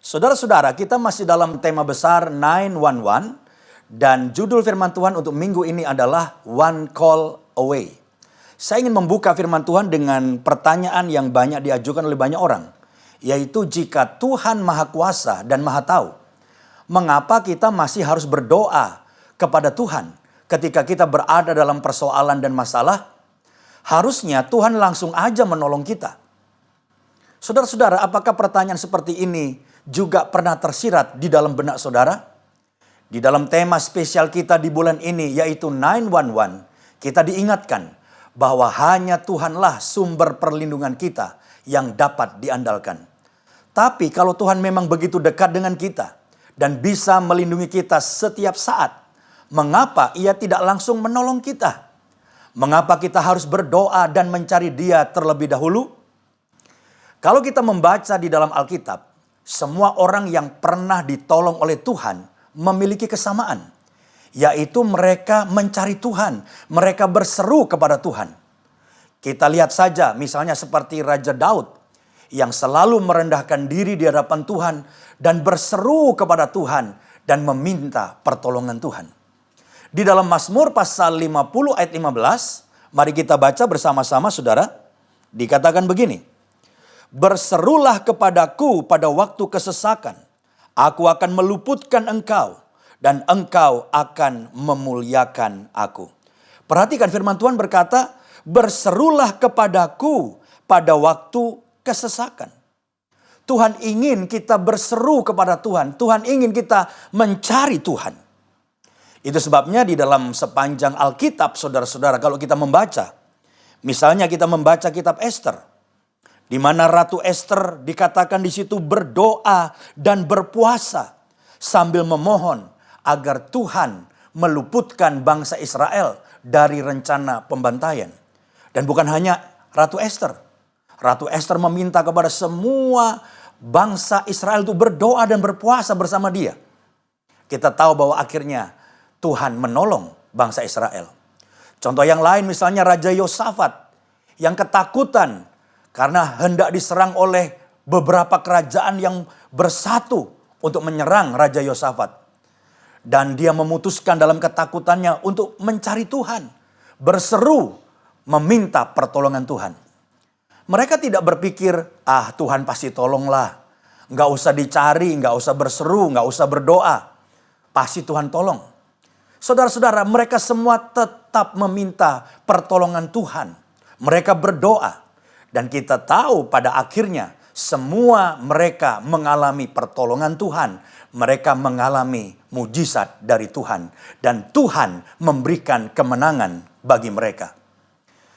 Saudara-saudara, kita masih dalam tema besar 911 dan judul firman Tuhan untuk minggu ini adalah One Call Away. Saya ingin membuka firman Tuhan dengan pertanyaan yang banyak diajukan oleh banyak orang, yaitu jika Tuhan Maha Kuasa dan Maha Tahu, mengapa kita masih harus berdoa kepada Tuhan ketika kita berada dalam persoalan dan masalah? Harusnya Tuhan langsung aja menolong kita. Saudara-saudara, apakah pertanyaan seperti ini juga pernah tersirat di dalam benak saudara? Di dalam tema spesial kita di bulan ini, yaitu 911, kita diingatkan bahwa hanya Tuhanlah sumber perlindungan kita yang dapat diandalkan. Tapi kalau Tuhan memang begitu dekat dengan kita dan bisa melindungi kita setiap saat, mengapa Ia tidak langsung menolong kita? Mengapa kita harus berdoa dan mencari Dia terlebih dahulu? Kalau kita membaca di dalam Alkitab, semua orang yang pernah ditolong oleh Tuhan memiliki kesamaan, yaitu mereka mencari Tuhan, mereka berseru kepada Tuhan. Kita lihat saja misalnya seperti Raja Daud yang selalu merendahkan diri di hadapan Tuhan dan berseru kepada Tuhan dan meminta pertolongan Tuhan. Di dalam Mazmur pasal 50 ayat 15, mari kita baca bersama-sama saudara, dikatakan begini. Berserulah kepadaku pada waktu kesesakan. Aku akan meluputkan engkau dan engkau akan memuliakan aku. Perhatikan firman Tuhan berkata, berserulah kepadaku pada waktu kesesakan. Tuhan ingin kita berseru kepada Tuhan. Tuhan ingin kita mencari Tuhan. Itu sebabnya di dalam sepanjang Alkitab saudara-saudara kalau kita membaca. Misalnya kita membaca kitab Esther. Di mana Ratu Esther dikatakan di situ berdoa dan berpuasa sambil memohon agar Tuhan meluputkan bangsa Israel dari rencana pembantaian. Dan bukan hanya Ratu Esther. Ratu Esther meminta kepada semua bangsa Israel itu berdoa dan berpuasa bersama dia. Kita tahu bahwa akhirnya Tuhan menolong bangsa Israel. Contoh yang lain misalnya Raja Yosafat yang ketakutan karena hendak diserang oleh beberapa kerajaan yang bersatu untuk menyerang Raja Yosafat. Dan dia memutuskan dalam ketakutannya untuk mencari Tuhan. Berseru meminta pertolongan Tuhan. Mereka tidak berpikir, Tuhan pasti tolonglah. Nggak usah dicari, nggak usah berseru, nggak usah berdoa. Pasti Tuhan tolong. Saudara-saudara, mereka semua tetap meminta pertolongan Tuhan. Mereka berdoa. Dan kita tahu pada akhirnya semua mereka mengalami pertolongan Tuhan. Mereka mengalami mujizat dari Tuhan. Dan Tuhan memberikan kemenangan bagi mereka.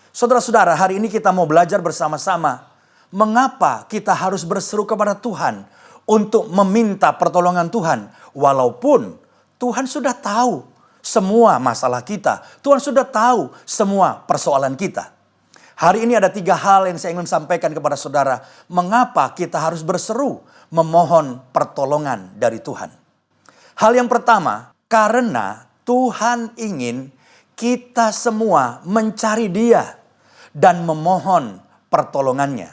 Saudara-saudara, hari ini kita mau belajar bersama-sama. Mengapa kita harus berseru kepada Tuhan untuk meminta pertolongan Tuhan. Walaupun Tuhan sudah tahu semua masalah kita. Tuhan sudah tahu semua persoalan kita. Hari ini ada 3 hal yang saya ingin sampaikan kepada saudara. Mengapa kita harus berseru memohon pertolongan dari Tuhan. Hal yang pertama, karena Tuhan ingin kita semua mencari Dia dan memohon pertolongannya.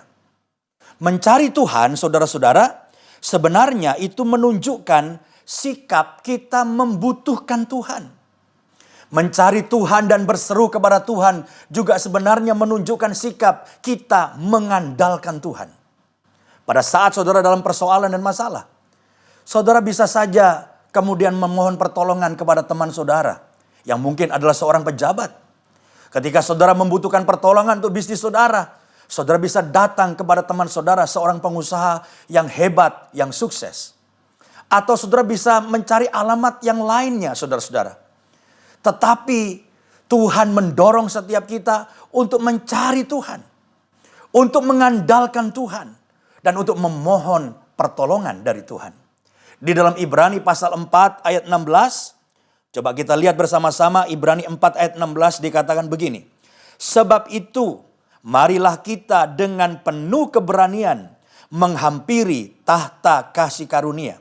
Mencari Tuhan, saudara-saudara, sebenarnya itu menunjukkan sikap kita membutuhkan Tuhan. Mencari Tuhan dan berseru kepada Tuhan juga sebenarnya menunjukkan sikap kita mengandalkan Tuhan. Pada saat saudara dalam persoalan dan masalah, saudara bisa saja kemudian memohon pertolongan kepada teman saudara yang mungkin adalah seorang pejabat. Ketika saudara membutuhkan pertolongan untuk bisnis saudara, saudara bisa datang kepada teman saudara, seorang pengusaha yang hebat, yang sukses. Atau saudara bisa mencari alamat yang lainnya, saudara-saudara. Tetapi Tuhan mendorong setiap kita untuk mencari Tuhan. Untuk mengandalkan Tuhan. Dan untuk memohon pertolongan dari Tuhan. Di dalam Ibrani pasal 4 ayat 16. Coba kita lihat bersama-sama Ibrani 4 ayat 16 dikatakan begini. Sebab itu marilah kita dengan penuh keberanian menghampiri tahta kasih karunia.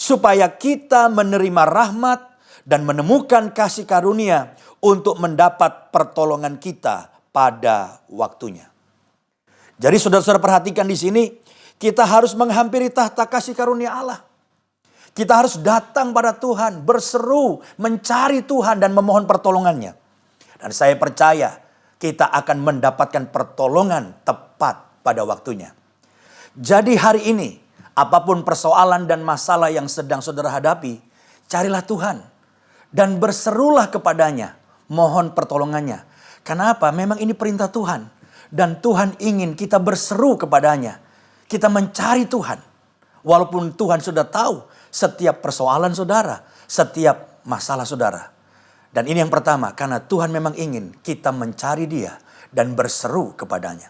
Supaya kita menerima rahmat dan menemukan kasih karunia untuk mendapat pertolongan kita pada waktunya. Jadi saudara-saudara perhatikan di sini, kita harus menghampiri tahta kasih karunia Allah. Kita harus datang pada Tuhan, berseru, mencari Tuhan dan memohon pertolongannya. Dan saya percaya kita akan mendapatkan pertolongan tepat pada waktunya. Jadi hari ini, apapun persoalan dan masalah yang sedang saudara hadapi, carilah Tuhan. Dan berserulah kepadanya, mohon pertolongannya. Kenapa? Memang ini perintah Tuhan. Dan Tuhan ingin kita berseru kepadanya. Kita mencari Tuhan. Walaupun Tuhan sudah tahu setiap persoalan saudara, setiap masalah saudara. Dan ini yang pertama, karena Tuhan memang ingin kita mencari Dia dan berseru kepadanya.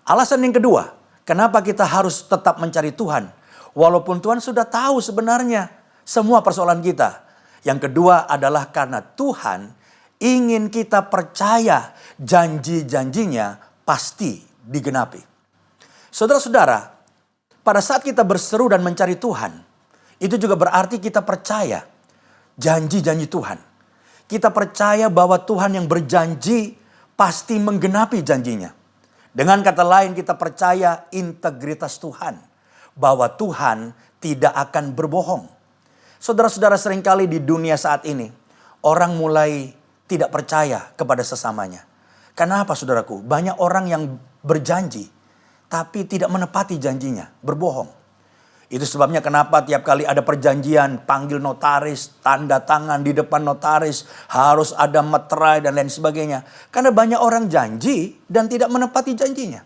Alasan yang kedua, kenapa kita harus tetap mencari Tuhan? Walaupun Tuhan sudah tahu sebenarnya semua persoalan kita. Yang kedua adalah karena Tuhan ingin kita percaya janji-janjinya pasti digenapi. Saudara-saudara, pada saat kita berseru dan mencari Tuhan, itu juga berarti kita percaya janji-janji Tuhan. Kita percaya bahwa Tuhan yang berjanji pasti menggenapi janjinya. Dengan kata lain, kita percaya integritas Tuhan, bahwa Tuhan tidak akan berbohong. Saudara-saudara, seringkali di dunia saat ini, orang mulai tidak percaya kepada sesamanya. Kenapa saudaraku? Banyak orang yang berjanji, tapi tidak menepati janjinya, berbohong. Itu sebabnya kenapa tiap kali ada perjanjian, panggil notaris, tanda tangan di depan notaris, harus ada meterai dan lain sebagainya. Karena banyak orang janji dan tidak menepati janjinya.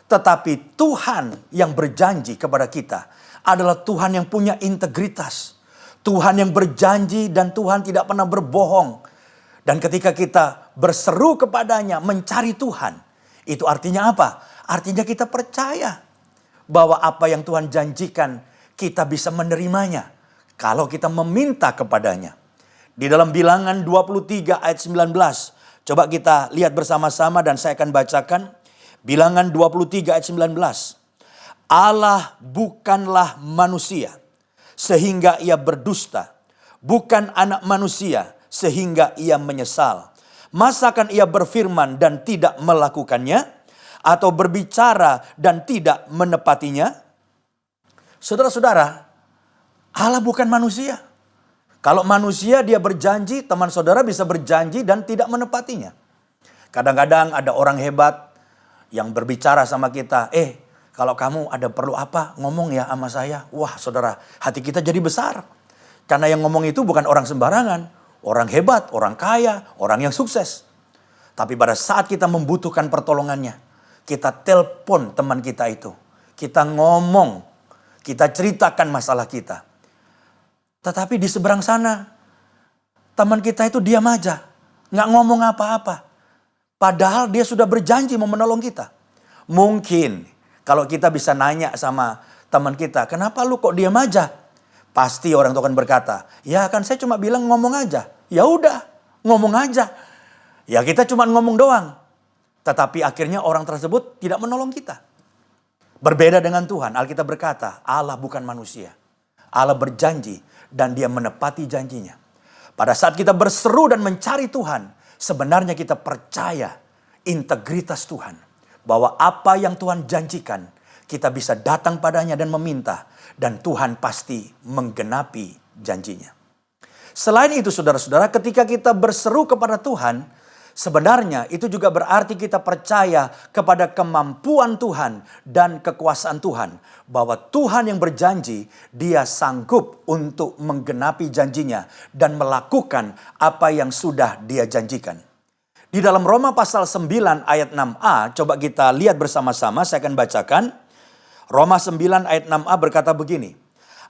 Tetapi Tuhan yang berjanji kepada kita adalah Tuhan yang punya integritas. Tuhan yang berjanji dan Tuhan tidak pernah berbohong. Dan ketika kita berseru kepadanya, mencari Tuhan, itu artinya apa? Artinya kita percaya bahwa apa yang Tuhan janjikan kita bisa menerimanya kalau kita meminta kepadanya. Di dalam Bilangan 23 ayat 19, coba kita lihat bersama-sama dan saya akan bacakan. Bilangan 23 ayat 19. Allah bukanlah manusia sehingga ia berdusta, bukan anak manusia sehingga ia menyesal. Masakan ia berfirman dan tidak melakukannya, atau berbicara dan tidak menepatinya? Saudara-saudara, Allah bukan manusia. Kalau manusia dia berjanji, teman saudara bisa berjanji dan tidak menepatinya. Kadang-kadang ada orang hebat yang berbicara sama kita, kalau kamu ada perlu apa, ngomong ya sama saya. Wah saudara, hati kita jadi besar. Karena yang ngomong itu bukan orang sembarangan. Orang hebat, orang kaya, orang yang sukses. Tapi pada saat kita membutuhkan pertolongannya, kita telepon teman kita itu. Kita ngomong, kita ceritakan masalah kita. Tetapi di seberang sana, teman kita itu diam aja. Nggak ngomong apa-apa. Padahal dia sudah berjanji mau menolong kita. Mungkin kalau kita bisa nanya sama teman kita, kenapa lu kok diam aja? Pasti orang itu akan berkata, ya kan saya cuma bilang ngomong aja. Ya udah, ngomong aja. Ya kita cuma ngomong doang. Tetapi akhirnya orang tersebut tidak menolong kita. Berbeda dengan Tuhan, Alkitab berkata, Allah bukan manusia. Allah berjanji dan dia menepati janjinya. Pada saat kita berseru dan mencari Tuhan, sebenarnya kita percaya integritas Tuhan. Bahwa apa yang Tuhan janjikan, kita bisa datang padanya dan meminta. Dan Tuhan pasti menggenapi janjinya. Selain itu saudara-saudara, ketika kita berseru kepada Tuhan, sebenarnya itu juga berarti kita percaya kepada kemampuan Tuhan dan kekuasaan Tuhan. Bahwa Tuhan yang berjanji, dia sanggup untuk menggenapi janjinya dan melakukan apa yang sudah dia janjikan. Di dalam Roma pasal 9 ayat 6a, coba kita lihat bersama-sama, saya akan bacakan. Roma 9 ayat 6a berkata begini.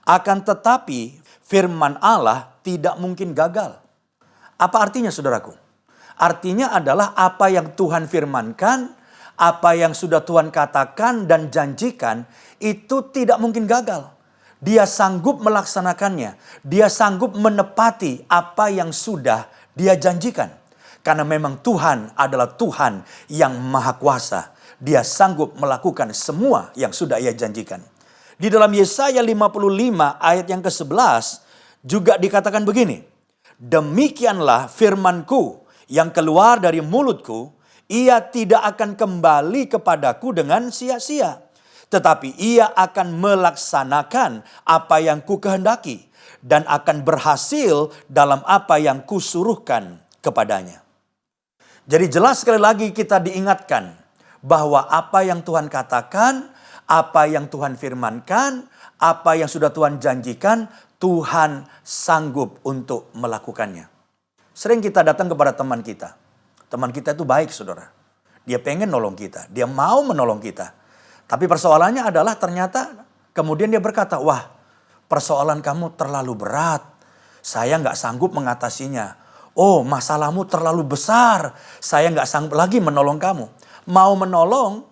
Akan tetapi firman Allah tidak mungkin gagal. Apa artinya saudaraku? Artinya adalah apa yang Tuhan firmankan, apa yang sudah Tuhan katakan dan janjikan, itu tidak mungkin gagal. Dia sanggup melaksanakannya. Dia sanggup menepati apa yang sudah dia janjikan. Karena memang Tuhan adalah Tuhan yang maha kuasa. Dia sanggup melakukan semua yang sudah ia janjikan. Di dalam Yesaya 55 ayat yang ke-11 juga dikatakan begini. Demikianlah firmanku yang keluar dari mulutku, Ia tidak akan kembali kepadaku dengan sia-sia, tetapi ia akan melaksanakan apa yang kukehendaki dan akan berhasil dalam apa yang kusuruhkan kepadanya. Jadi jelas sekali lagi kita diingatkan bahwa apa yang Tuhan katakan, apa yang Tuhan firmankan, apa yang sudah Tuhan janjikan, Tuhan sanggup untuk melakukannya. Sering kita datang kepada teman kita. Teman kita itu baik, saudara. Dia pengen nolong kita, dia mau menolong kita. Tapi persoalannya adalah ternyata kemudian dia berkata, wah, persoalan kamu terlalu berat. Saya nggak sanggup mengatasinya. Oh, masalahmu terlalu besar. Saya nggak sanggup lagi menolong kamu. Mau menolong,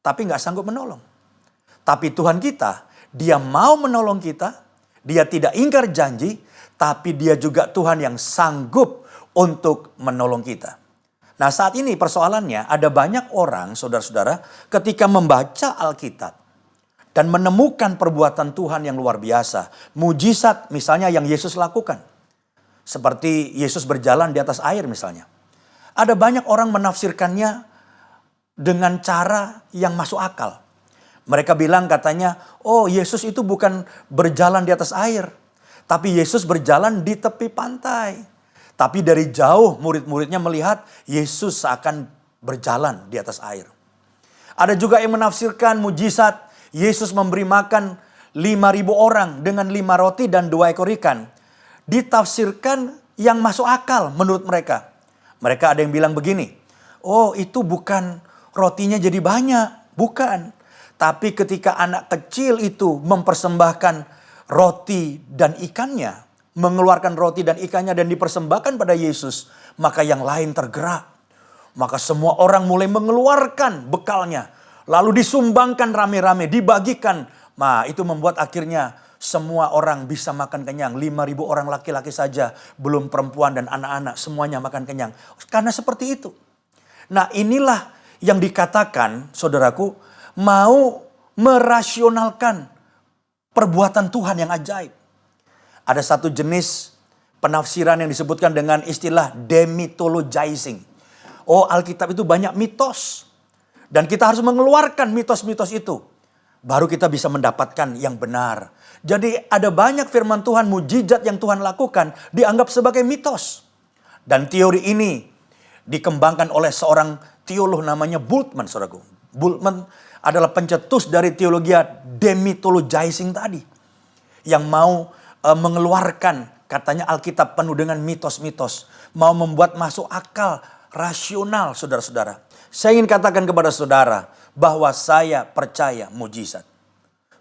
tapi nggak sanggup menolong. Tapi Tuhan kita, dia mau menolong kita. Dia tidak ingkar janji, tapi dia juga Tuhan yang sanggup untuk menolong kita. Nah, saat ini persoalannya ada banyak orang, saudara-saudara, ketika membaca Alkitab dan menemukan perbuatan Tuhan yang luar biasa. Mujizat misalnya yang Yesus lakukan. Seperti Yesus berjalan di atas air misalnya. Ada banyak orang menafsirkannya dengan cara yang masuk akal. Mereka bilang katanya, oh Yesus itu bukan berjalan di atas air. Tapi Yesus berjalan di tepi pantai. Tapi dari jauh murid-muridnya melihat Yesus seakan berjalan di atas air. Ada juga yang menafsirkan mujizat Yesus memberi makan 5.000 orang dengan 5 roti dan 2 ekor ikan. Ditafsirkan yang masuk akal menurut mereka. Mereka ada yang bilang begini, oh itu bukan rotinya jadi banyak, bukan. Tapi ketika anak kecil itu mempersembahkan roti dan ikannya, mengeluarkan roti dan ikannya dan dipersembahkan pada Yesus, maka yang lain tergerak. Maka semua orang mulai mengeluarkan bekalnya, lalu disumbangkan rame-rame, dibagikan. Nah, itu membuat akhirnya semua orang bisa makan kenyang. 5.000 orang laki-laki saja, belum perempuan dan anak-anak, semuanya makan kenyang. Karena seperti itu. Nah, inilah yang dikatakan, saudaraku, mau merasionalkan perbuatan Tuhan yang ajaib. Ada satu jenis penafsiran yang disebutkan dengan istilah demitologizing. Oh, Alkitab itu banyak mitos. Dan kita harus mengeluarkan mitos-mitos itu. Baru kita bisa mendapatkan yang benar. Jadi ada banyak firman Tuhan, mujizat yang Tuhan lakukan dianggap sebagai mitos. Dan teori ini dikembangkan oleh seorang teolog namanya Bultmann, saudaraku. Bultmann adalah pencetus dari teologi demitologizing tadi. Yang mau mengeluarkan, katanya Alkitab penuh dengan mitos-mitos. Mau membuat masuk akal, rasional, saudara-saudara. Saya ingin katakan kepada saudara bahwa saya percaya mujizat.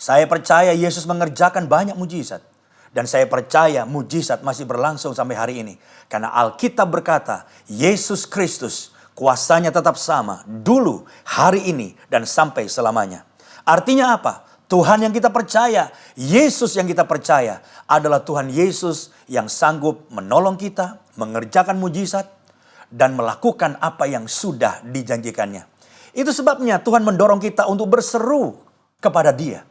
Saya percaya Yesus mengerjakan banyak mujizat. Dan saya percaya mujizat masih berlangsung sampai hari ini. Karena Alkitab berkata, Yesus Kristus kuasanya tetap sama dulu, hari ini, dan sampai selamanya. Artinya apa? Tuhan yang kita percaya, Yesus yang kita percaya adalah Tuhan Yesus yang sanggup menolong kita, mengerjakan mujizat, dan melakukan apa yang sudah dijanjikannya. Itu sebabnya Tuhan mendorong kita untuk berseru kepada Dia.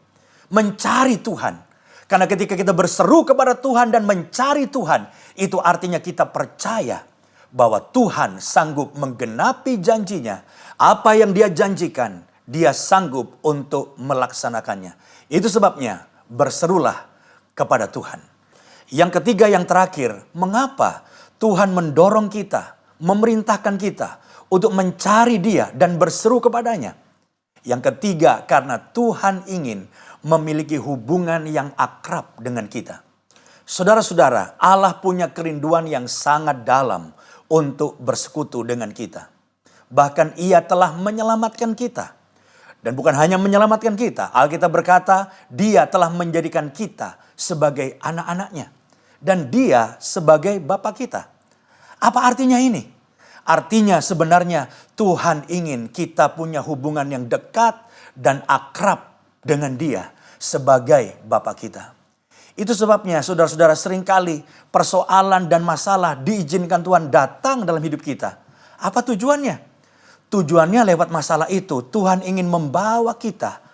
Mencari Tuhan. Karena ketika kita berseru kepada Tuhan dan mencari Tuhan, itu artinya kita percaya bahwa Tuhan sanggup menggenapi janjinya. Apa yang Dia janjikan, Dia sanggup untuk melaksanakannya. Itu sebabnya berserulah kepada Tuhan. Yang ketiga, yang terakhir, mengapa Tuhan mendorong kita, memerintahkan kita untuk mencari Dia dan berseru kepadanya? Yang ketiga, karena Tuhan ingin memiliki hubungan yang akrab dengan kita. Saudara-saudara, Allah punya kerinduan yang sangat dalam untuk bersekutu dengan kita. Bahkan Ia telah menyelamatkan kita. Dan bukan hanya menyelamatkan kita, Alkitab berkata Dia telah menjadikan kita sebagai anak-anaknya. Dan Dia sebagai Bapa kita. Apa artinya ini? Artinya sebenarnya Tuhan ingin kita punya hubungan yang dekat dan akrab dengan Dia sebagai Bapa kita. Itu sebabnya saudara-saudara, seringkali persoalan dan masalah diizinkan Tuhan datang dalam hidup kita. Apa tujuannya? Tujuannya lewat masalah itu Tuhan ingin membawa kita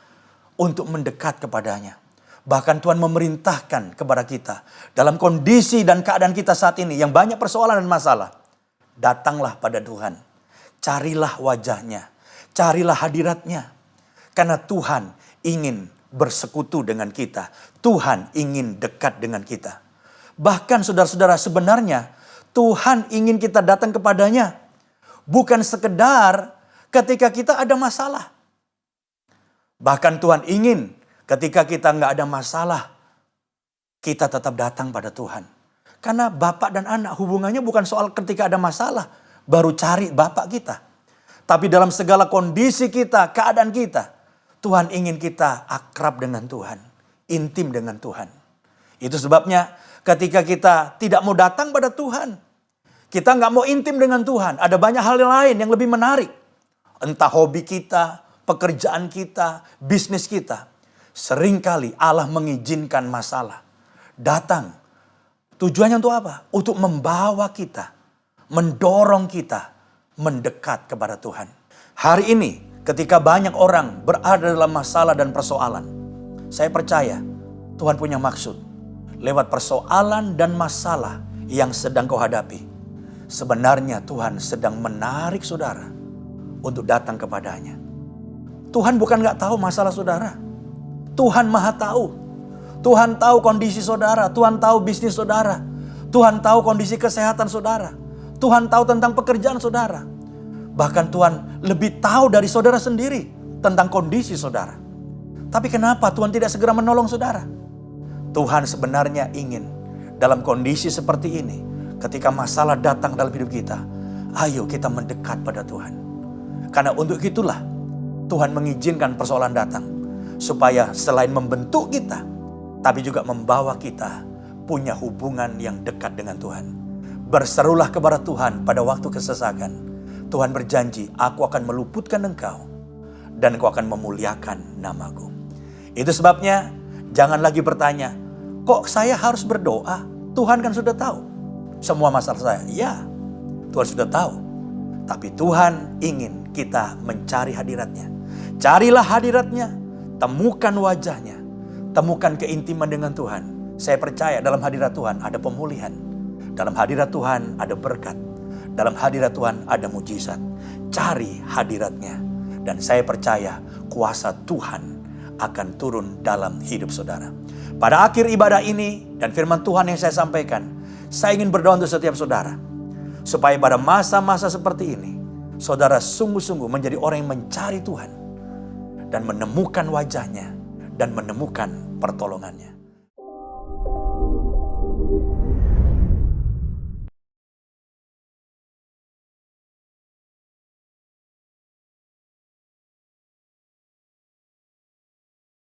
untuk mendekat kepadanya. Bahkan Tuhan memerintahkan kepada kita dalam kondisi dan keadaan kita saat ini yang banyak persoalan dan masalah. Datanglah pada Tuhan. carilah wajahnya, carilah hadiratnya. Karena Tuhan ingin bersekutu dengan kita. Tuhan ingin dekat dengan kita. Bahkan saudara-saudara, sebenarnya Tuhan ingin kita datang kepadanya. Bukan sekedar ketika kita ada masalah. Bahkan Tuhan ingin ketika kita nggak ada masalah, kita tetap datang pada Tuhan. Karena bapak dan anak hubungannya bukan soal ketika ada masalah, baru cari bapak kita. Tapi dalam segala kondisi kita, keadaan kita, Tuhan ingin kita akrab dengan Tuhan, intim dengan Tuhan. Itu sebabnya ketika kita tidak mau datang pada Tuhan, kita nggak mau intim dengan Tuhan, ada banyak hal lain yang lebih menarik. Entah hobi kita, pekerjaan kita, bisnis kita. Seringkali Allah mengizinkan masalah datang. Tujuannya untuk apa? Untuk membawa kita, mendorong kita mendekat kepada Tuhan. Hari ini ketika banyak orang berada dalam masalah dan persoalan, saya percaya Tuhan punya maksud. Lewat persoalan dan masalah yang sedang kau hadapi, sebenarnya Tuhan sedang menarik saudara untuk datang kepadanya. Tuhan bukan gak tahu masalah saudara. Tuhan maha tahu. Tuhan tahu kondisi saudara. Tuhan tahu bisnis saudara. Tuhan tahu kondisi kesehatan saudara. Tuhan tahu tentang pekerjaan saudara. Bahkan Tuhan lebih tahu dari saudara sendiri tentang kondisi saudara. Tapi kenapa Tuhan tidak segera menolong saudara? Tuhan sebenarnya ingin dalam kondisi seperti ini, ketika masalah datang dalam hidup kita, ayo kita mendekat pada Tuhan. Karena untuk itulah Tuhan mengizinkan persoalan datang. Supaya selain membentuk kita, tapi juga membawa kita punya hubungan yang dekat dengan Tuhan. Berserulah kepada Tuhan pada waktu kesesakan. Tuhan berjanji, aku akan meluputkan engkau dan engkau akan memuliakan namaku. Itu sebabnya jangan lagi bertanya, kok saya harus berdoa? Tuhan kan sudah tahu semua masalah saya. Ya, Tuhan sudah tahu. Tapi Tuhan ingin kita mencari hadiratnya. Carilah hadiratnya, temukan wajahnya, temukan keintiman dengan Tuhan. Saya percaya dalam hadirat Tuhan ada pemulihan. Dalam hadirat Tuhan ada berkat. Dalam hadirat Tuhan ada mujizat. Cari hadiratnya. Dan saya percaya kuasa Tuhan akan turun dalam hidup saudara. Pada akhir ibadah ini dan firman Tuhan yang saya sampaikan, saya ingin berdoa untuk setiap saudara. Supaya pada masa-masa seperti ini, saudara sungguh-sungguh menjadi orang yang mencari Tuhan. Dan menemukan wajahnya dan menemukan pertolongannya.